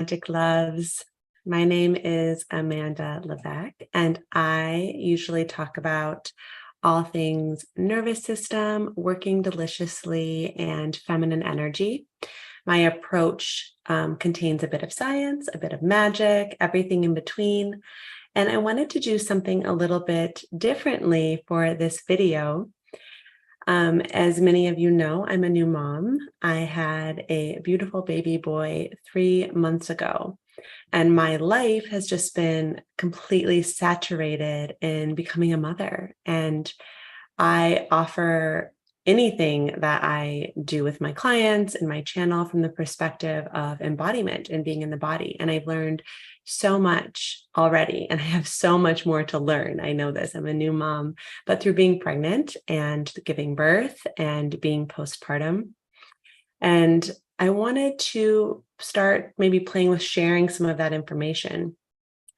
Magic Loves. My name is Amanda Levesque, and I usually talk about all things nervous system, working deliciously, and feminine energy. My approach contains a bit of science, a bit of magic, everything in between. And I wanted to do something a little bit differently for this video. As many of you know, I'm a new mom. I had a beautiful baby boy 3 months ago, and my life has just been completely saturated in becoming a mother. And I offer anything that I do with my clients and my channel from the perspective of embodiment and being in the body. And I've learned so much already, and I have so much more to learn. I know this, I'm a new mom, but through being pregnant and giving birth and being postpartum. And I wanted to start maybe playing with sharing some of that information.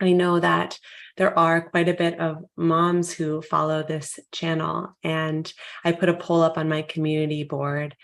I know that there are quite a bit of moms who follow this channel, and I put a poll up on my community board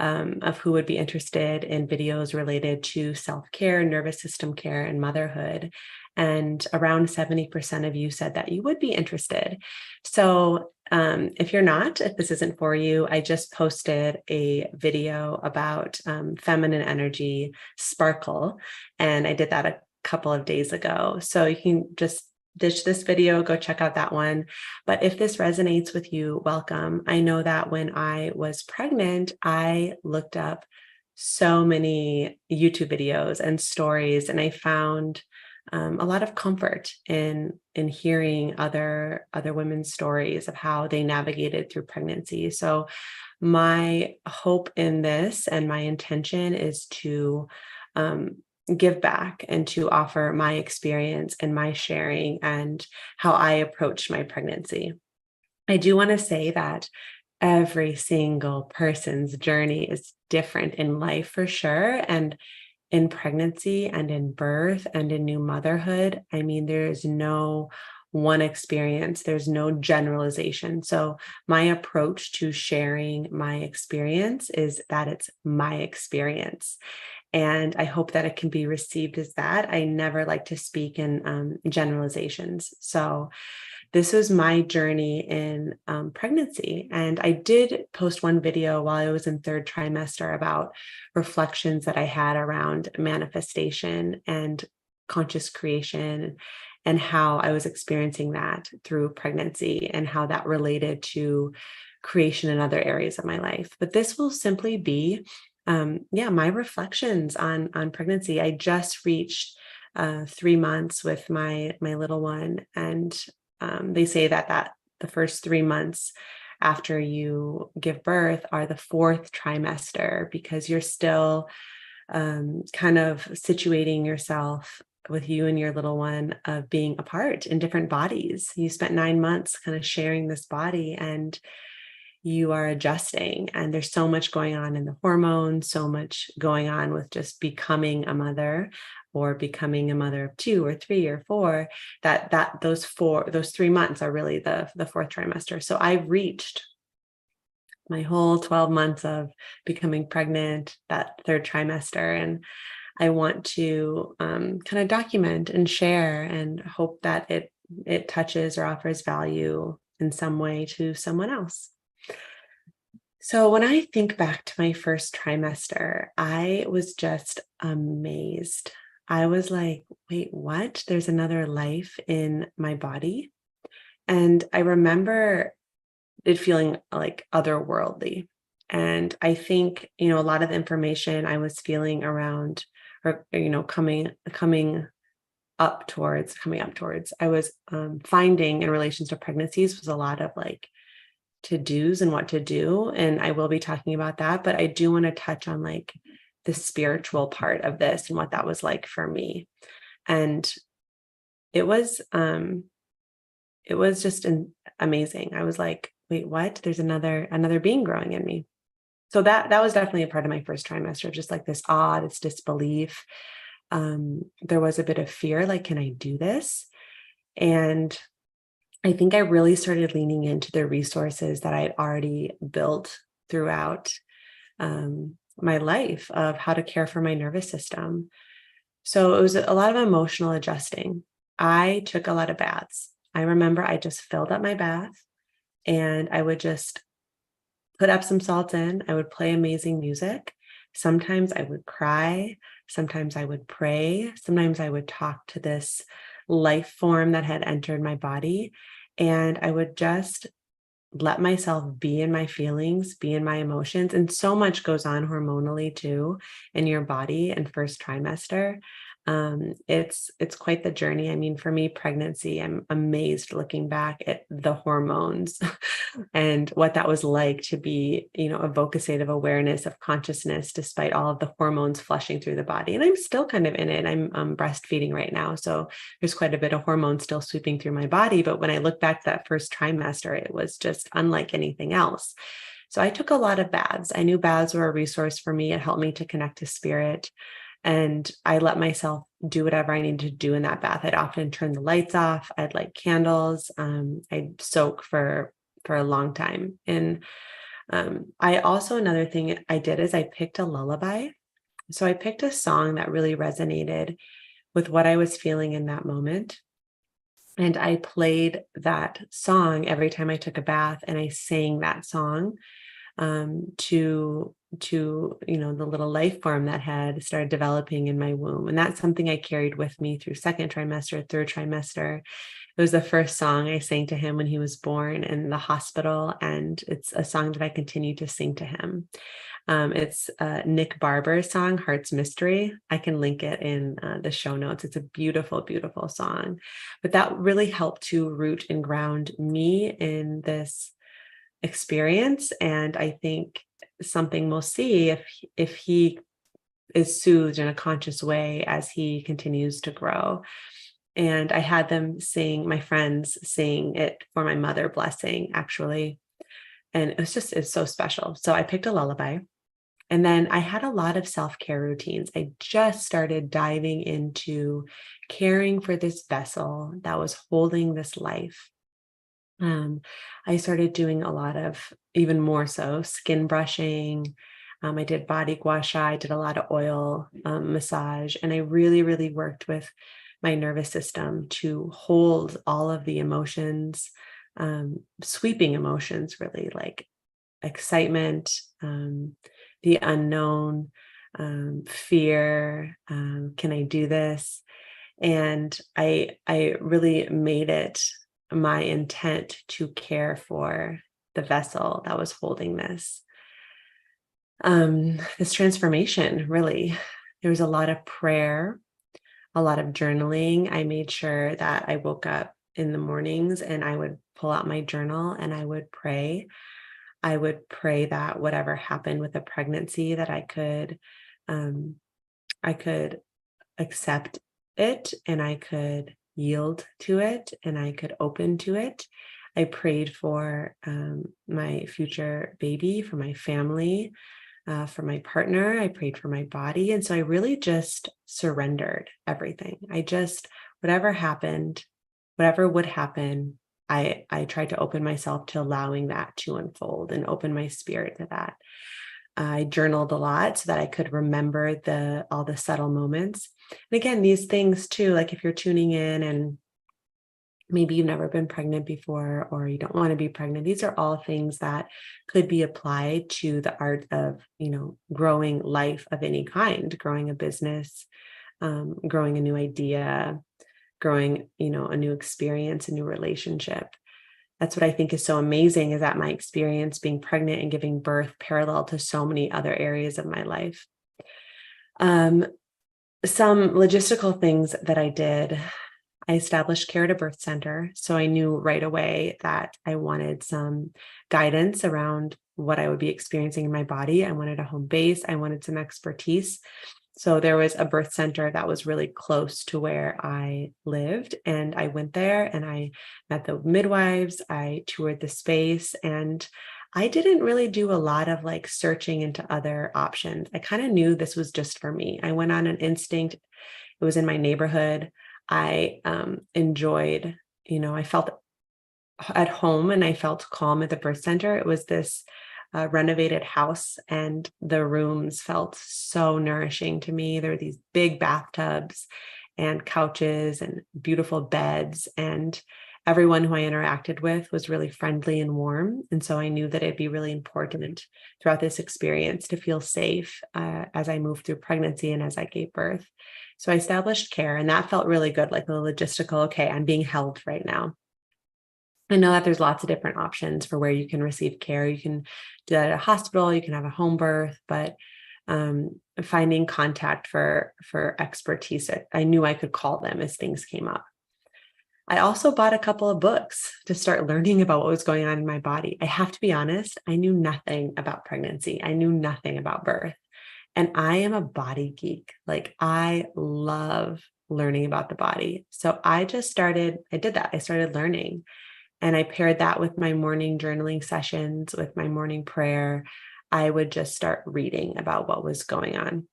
of who would be interested in videos related to self-care, nervous system care, and motherhood. And around 70% of you said that you would be interested. So if you're not, if this isn't for you, I just posted a video about feminine energy sparkle, and I did that a couple of days ago. So you can just ditch this video, go check out that one. But if this resonates with you, welcome. I know that when I was pregnant, I looked up so many YouTube videos and stories, and I found a lot of comfort in hearing other women's stories of how they navigated through pregnancy. So my hope in this and my intention is to give back and to offer my experience and my sharing and how I approached my pregnancy. I do want to say that every single person's journey is different in life for sure. And in pregnancy and in birth and in new motherhood, I mean, there's no one experience, there's no generalization. So my approach to sharing my experience is that it's my experience. And I hope that it can be received as that. I never like to speak in generalizations. So this was my journey in pregnancy. And I did post one video while I was in third trimester about reflections that I had around manifestation and conscious creation, and how I was experiencing that through pregnancy and how that related to creation in other areas of my life. But this will simply be my reflections on pregnancy. I just reached 3 months with my little one, and they say that the first 3 months after you give birth are the fourth trimester, because you're still kind of situating yourself with you and your little one of being apart in different bodies. You spent 9 months kind of sharing this body, and you are adjusting, and there's so much going on in the hormones, so much going on with just becoming a mother, or becoming a mother of 2 or 3 or 4, that those 3 months are really the fourth trimester. So I've reached my whole 12 months of becoming pregnant, that third trimester, and I want to kind of document and share, and hope that it touches or offers value in some way to someone else. So when I think back to my first trimester, I was just amazed. I was like, wait, what? There's another life in my body. And I remember it feeling like otherworldly. And I think, a lot of the information I was feeling around, or, coming up towards, I was finding in relations to pregnancies was a lot of like to-dos and what to do. And I will be talking about that, but I do want to touch on like the spiritual part of this and what that was like for me. And it was just amazing. I was like, wait, what? There's another being growing in me. So that was definitely a part of my first trimester, just like this awe, this disbelief. There was a bit of fear, like, can I do this? And I think I really started leaning into the resources that I'd already built throughout my life of how to care for my nervous system. So it was a lot of emotional adjusting. I took a lot of baths. I remember I just filled up my bath and I would just put Epsom salts in. I would play amazing music. Sometimes I would cry. Sometimes I would pray. Sometimes I would talk to this life form that had entered my body. And I would just let myself be in my feelings, be in my emotions. And so much goes on hormonally too in your body in first trimester. It's quite the journey. I mean, for me, pregnancy, I'm amazed looking back at the hormones and what that was like to be, a vocus of awareness of consciousness, despite all of the hormones flushing through the body. And I'm still kind of in it. I'm breastfeeding right now. So there's quite a bit of hormone still sweeping through my body. But when I look back to that first trimester, it was just unlike anything else. So I took a lot of baths. I knew baths were a resource for me. It helped me to connect to spirit. And I let myself do whatever I needed to do in that bath. I'd often turn the lights off. I'd light candles. I'd soak for a long time. And I also, another thing I did is I picked a lullaby. So I picked a song that really resonated with what I was feeling in that moment. And I played that song every time I took a bath, and I sang that song to the little life form that had started developing in my womb. And that's something I carried with me through second trimester, third trimester. It was the first song I sang to him when he was born in the hospital, and it's a song that I continue to sing to him. It's Nick Barber's song, Heart's Mystery. I can link it in the show notes. It's a beautiful, beautiful song. But that really helped to root and ground me in this experience. And I think something we'll see if he is soothed in a conscious way as he continues to grow. And I had them sing, my friends sing it for my mother blessing, actually. And it's so special. So I picked a lullaby. And then I had a lot of self-care routines. I just started diving into caring for this vessel that was holding this life. I started doing a lot of, even more so, skin brushing. I did body gua sha. I did a lot of oil massage. And I really, really worked with my nervous system to hold all of the emotions, sweeping emotions, really, like excitement, the unknown, fear, can I do this? And I really made it my intent to care for the vessel that was holding this transformation. Really, there was a lot of prayer, a lot of journaling. I made sure that I woke up in the mornings and I would pull out my journal and I would pray. I would pray that whatever happened with the pregnancy, that I could accept it, and I could yield to it, and I could open to it. I prayed for my future baby, for my family, for my partner. I prayed for my body. And so I really just surrendered everything. Whatever happened, whatever would happen, I tried to open myself to allowing that to unfold and open my spirit to that. I journaled a lot so that I could remember all the subtle moments. And again, these things too, like if you're tuning in and maybe you've never been pregnant before, or you don't want to be pregnant, these are all things that could be applied to the art of, growing life of any kind, growing a business, growing a new idea, growing, a new experience, a new relationship. That's what I think is so amazing, is that my experience being pregnant and giving birth parallel to so many other areas of my life. Some logistical things that I did: I established care at a birth center. So I knew right away that I wanted some guidance around what I would be experiencing in my body. I wanted a home base. I wanted some expertise. So there was a birth center that was really close to where I lived. And I went there and I met the midwives. I toured the space, and I didn't really do a lot of searching into other options. I kind of knew this was just for me. I went on an instinct. It was in my neighborhood. I enjoyed, I felt at home and I felt calm at the birth center. It was this renovated house, and the rooms felt so nourishing to me. There were these big bathtubs and couches and beautiful beds, and everyone who I interacted with was really friendly and warm. And so I knew that it'd be really important throughout this experience to feel safe as I moved through pregnancy and as I gave birth. So I established care, and that felt really good, like the logistical, okay, I'm being held right now. I know that there's lots of different options for where you can receive care. You can do that at a hospital, you can have a home birth, but finding contact for expertise, I knew I could call them as things came up. I also bought a couple of books to start learning about what was going on in my body. I have to be honest, I knew nothing about pregnancy. I knew nothing about birth. And I am a body geek. Like, I love learning about the body. So I did that. I started learning. And I paired that with my morning journaling sessions, with my morning prayer. I would just start reading about what was going on.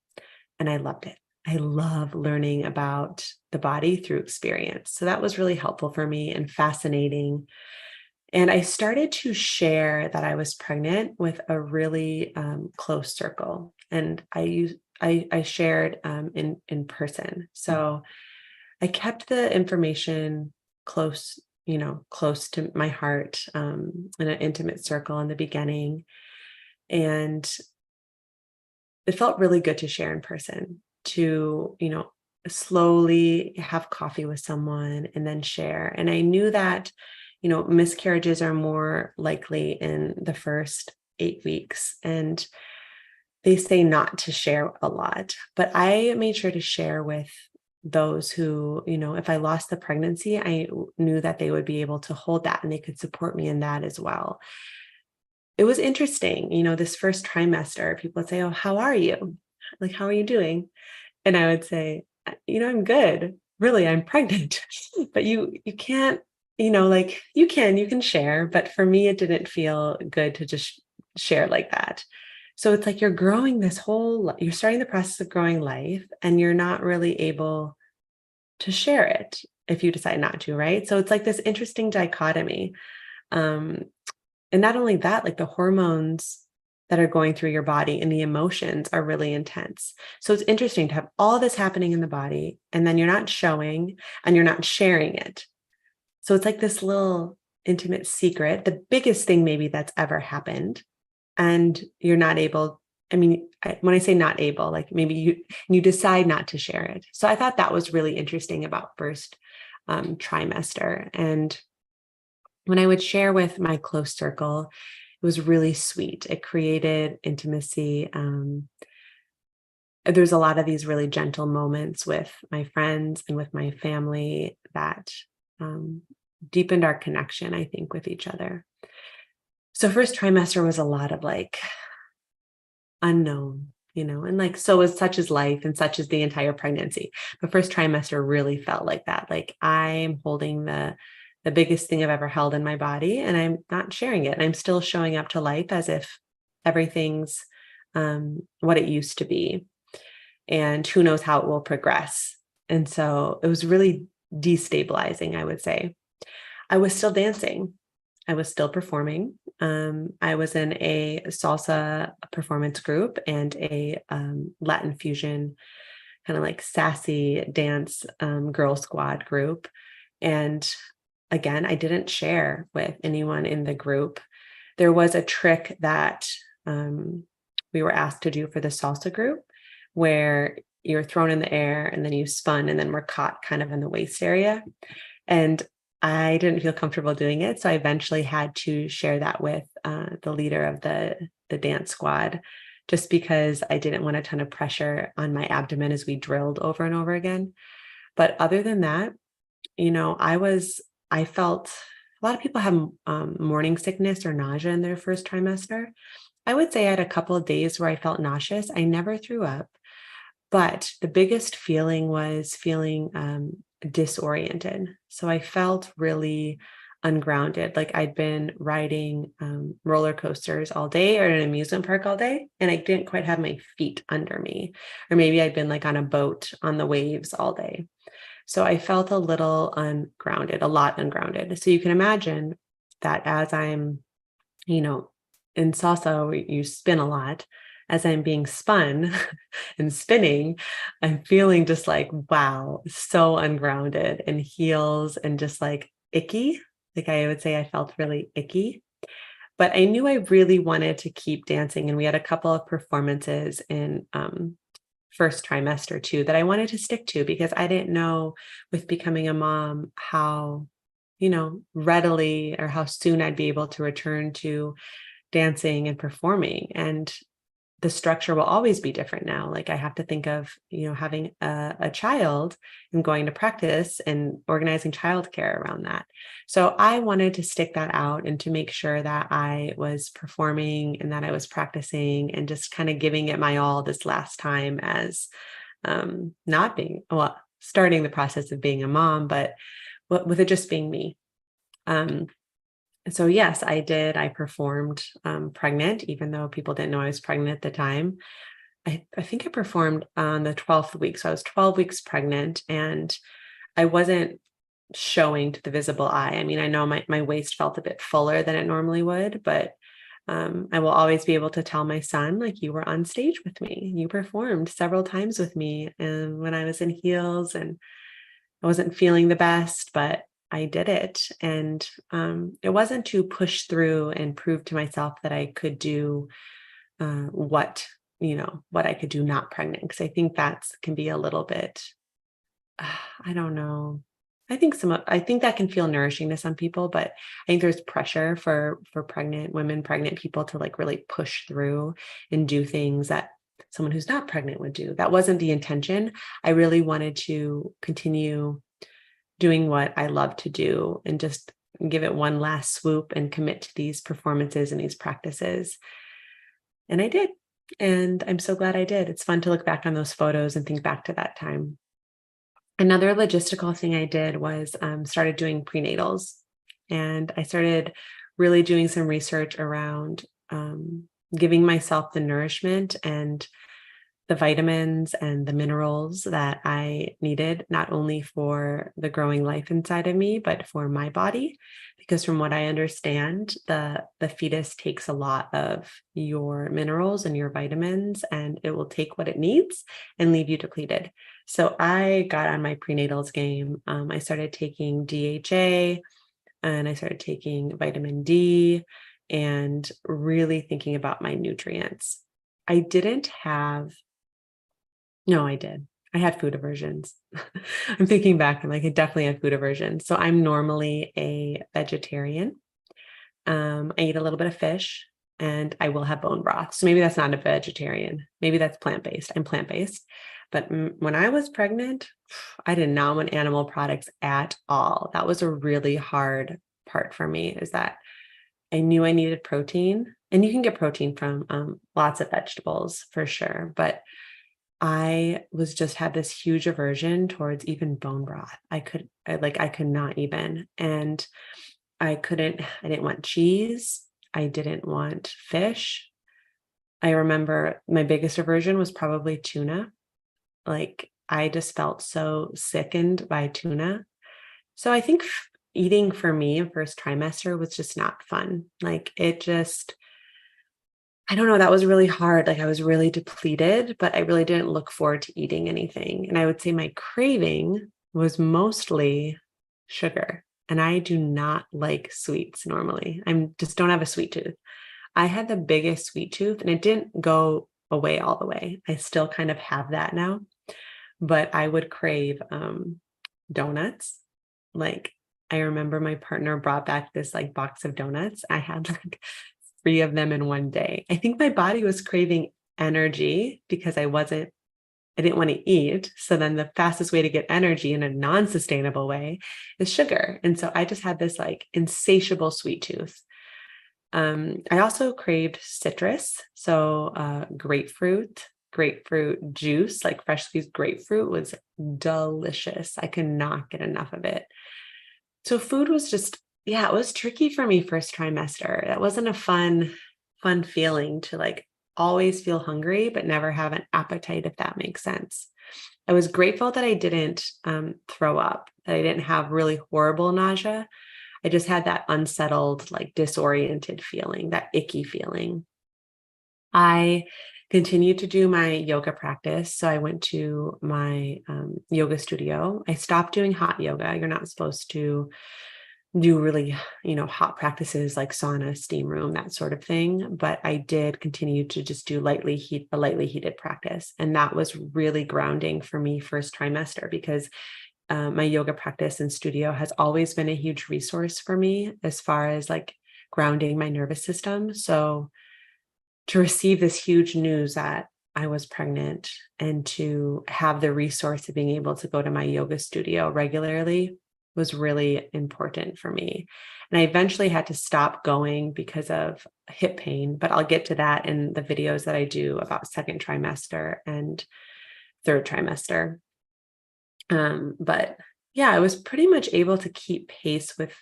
And I loved it. I love learning about the body through experience. So that was really helpful for me and fascinating. And I started to share that I was pregnant with a really close circle. And I shared in person. So I kept the information close, close to my heart, in an intimate circle in the beginning. And it felt really good to share in person, to, slowly have coffee with someone and then share. And I knew that, miscarriages are more likely in the first 8 weeks. And they say not to share a lot, but I made sure to share with those who, if I lost the pregnancy, I knew that they would be able to hold that and they could support me in that as well. It was interesting, this first trimester, people would say, "Oh, how are you? Like, how are you doing?" And I would say, "I'm good. Really, I'm pregnant." But you can't, like, you can share, but for me, it didn't feel good to just share like that. So it's like you're starting the process of growing life, and you're not really able to share it if you decide not to, right? So it's like this interesting dichotomy. Um, and not only that, like the hormones that are going through your body and the emotions are really intense. So it's interesting to have all this happening in the body, and then you're not showing and you're not sharing it. So it's like this little intimate secret, the biggest thing maybe that's ever happened. And you're not able, when I say not able, like maybe you decide not to share it. So I thought that was really interesting about first trimester. And when I would share with my close circle, it was really sweet. It created intimacy. There's a lot of these really gentle moments with my friends and with my family that deepened our connection, I think, with each other. So first trimester was a lot of like unknown, and like, so is such as life and such as the entire pregnancy. But first trimester really felt like that. Like, I'm holding the biggest thing I've ever held in my body, and I'm not sharing it. I'm still showing up to life as if everything's what it used to be. And who knows how it will progress. And so it was really destabilizing, I would say. I was still dancing. I was still performing. I was in a salsa performance group and a Latin fusion, kind of like sassy dance girl squad group. And again, I didn't share with anyone in the group. There was a trick that we were asked to do for the salsa group, where you're thrown in the air and then you spun and then were caught kind of in the waist area. And I didn't feel comfortable doing it. So I eventually had to share that with the leader of the dance squad, just because I didn't want a ton of pressure on my abdomen as we drilled over and over again. But other than that, I felt a lot of people have morning sickness or nausea in their first trimester. I would say I had a couple of days where I felt nauseous. I never threw up, but the biggest feeling was feeling disoriented. So I felt really ungrounded. Like I'd been riding roller coasters all day or an amusement park all day, and I didn't quite have my feet under me. Or maybe I'd been like on a boat on the waves all day. So I felt a little ungrounded, a lot ungrounded. So you can imagine that as I'm, in salsa, you spin a lot. As I'm being spun and spinning, I'm feeling just like, wow, so ungrounded and heels and just like icky. Like I would say I felt really icky. But I knew I really wanted to keep dancing. And we had a couple of performances in first trimester too that I wanted to stick to because I didn't know with becoming a mom how, readily or how soon I'd be able to return to dancing and performing. And the structure will always be different now. Like I have to think of, having a child and going to practice and organizing childcare around that. So I wanted to stick that out and to make sure that I was performing and that I was practicing and just kind of giving it my all this last time as not being, well, starting the process of being a mom, but with it just being me. So yes, I did. I performed pregnant, even though people didn't know I was pregnant at the time. I think I performed on the 12th week. So I was 12 weeks pregnant and I wasn't showing to the visible eye. I mean, I know my waist felt a bit fuller than it normally would, but I will always be able to tell my son, like, you were on stage with me. You performed several times with me. And when I was in heels and I wasn't feeling the best, but I did it. And it wasn't to push through and prove to myself that I could do what I could do not pregnant. Because I think that can be a little bit, I don't know. I think that can feel nourishing to some people, but I think there's pressure for pregnant women, pregnant people to like really push through and do things that someone who's not pregnant would do. That wasn't the intention. I really wanted to continue doing what I love to do and just give it one last swoop and commit to these performances and these practices. And I did. And I'm so glad I did. It's fun to look back on those photos and think back to that time. Another logistical thing I did was started doing prenatals. And I started really doing some research around giving myself the nourishment and the vitamins and the minerals that I needed, not only for the growing life inside of me, but for my body. Because from what I understand, the fetus takes a lot of your minerals and your vitamins, and it will take what it needs and leave you depleted. So I got on my prenatals game. I started taking DHA and I started taking vitamin D and really thinking about my nutrients. I didn't have No, I did. I had food aversions. I'm thinking back and like I definitely had food aversions. So I'm normally a vegetarian. I eat a little bit of fish and I will have bone broth. So maybe that's not a vegetarian. Maybe that's plant-based. I'm plant-based. But when I was pregnant, I did not want animal products at all. That was a really hard part for me, is that I knew I needed protein, and you can get protein from lots of vegetables for sure. But I was just had this huge aversion towards even bone broth. I could not even. And I didn't want cheese. I didn't want fish. I remember my biggest aversion was probably tuna. Like I just felt so sickened by tuna. So I think eating for me in first trimester was just not fun. Like it just, I don't know, that was really hard. Like I was really depleted, but I really didn't look forward to eating anything. And I would say my craving was mostly sugar. And I do not like sweets normally. I'm just don't have a sweet tooth. I had the biggest sweet tooth and it didn't go away all the way. I still kind of have that now, but I would crave donuts. Like I remember my partner brought back this like box of donuts. I had like 3 of them in one day. I think my body was craving energy because I didn't want to eat. So then the fastest way to get energy in a non-sustainable way is sugar. And so I just had this like insatiable sweet tooth. I also craved citrus. So grapefruit juice, like fresh squeezed grapefruit, was delicious. I could not get enough of it. So food was just, yeah, it was tricky for me first trimester. That wasn't a fun feeling to like always feel hungry, but never have an appetite, if that makes sense. I was grateful that I didn't throw up, that I didn't have really horrible nausea. I just had that unsettled, like disoriented feeling, that icky feeling. I continued to do my yoga practice. So I went to my yoga studio. I stopped doing hot yoga. You're not supposed to do really, hot practices like sauna, steam room, that sort of thing. But I did continue to just do a lightly heated practice. And that was really grounding for me first trimester, because my yoga practice and studio has always been a huge resource for me as far as like grounding my nervous system. So to receive this huge news that I was pregnant and to have the resource of being able to go to my yoga studio regularly was really important for me. And I eventually had to stop going because of hip pain, but I'll get to that in the videos that I do about second trimester and third trimester. But yeah, I was pretty much able to keep pace with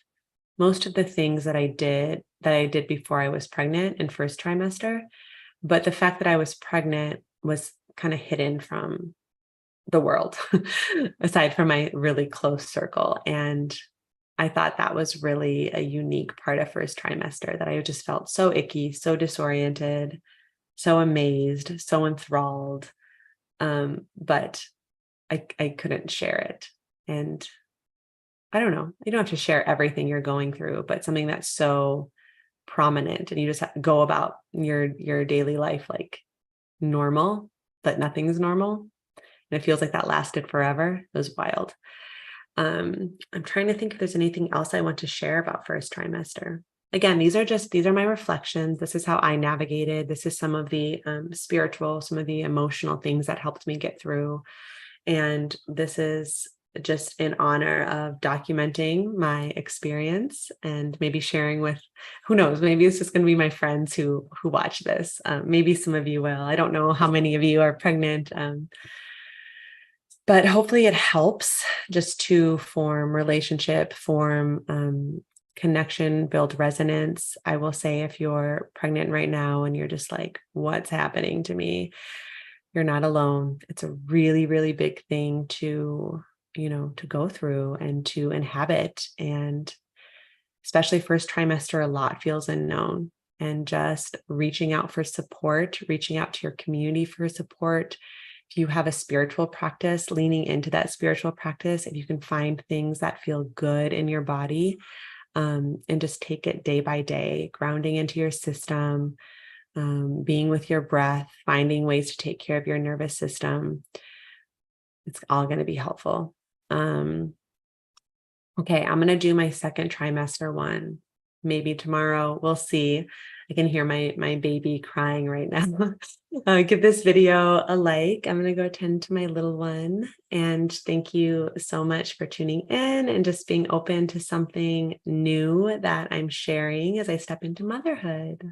most of the things that I did before I was pregnant in first trimester. But the fact that I was pregnant was kind of hidden from the world, aside from my really close circle. And I thought that was really a unique part of first trimester, that I just felt so icky, so disoriented, so amazed, so enthralled. But I couldn't share it. And I don't know, you don't have to share everything you're going through, but something that's so prominent and you just go about your daily life like normal, but nothing's normal. And it feels like that lasted forever. It was wild. I'm trying to think if there's anything else I want to share about first trimester. Again, these are my reflections. This is how I navigated. This is some of the spiritual, some of the emotional things that helped me get through. And this is just in honor of documenting my experience and maybe sharing with, who knows, maybe it's just going to be my friends who watch this. Maybe some of you will. I don't know how many of you are pregnant, but hopefully it helps just to form relationship, form connection, build resonance. I will say, if you're pregnant right now and you're just like, what's happening to me? You're not alone. It's a really, really big thing to go through and to inhabit. And especially first trimester, a lot feels unknown. And just reaching out for support, reaching out to your community for support. If you have a spiritual practice, leaning into that spiritual practice, if you can find things that feel good in your body, and just take it day by day, grounding into your system, being with your breath, finding ways to take care of your nervous system. It's all going to be helpful. Okay, I'm going to do my second trimester one. Maybe tomorrow. We'll see. I can hear my baby crying right now. Give this video a like. I'm going to go attend to my little one. And thank you so much for tuning in and just being open to something new that I'm sharing as I step into motherhood.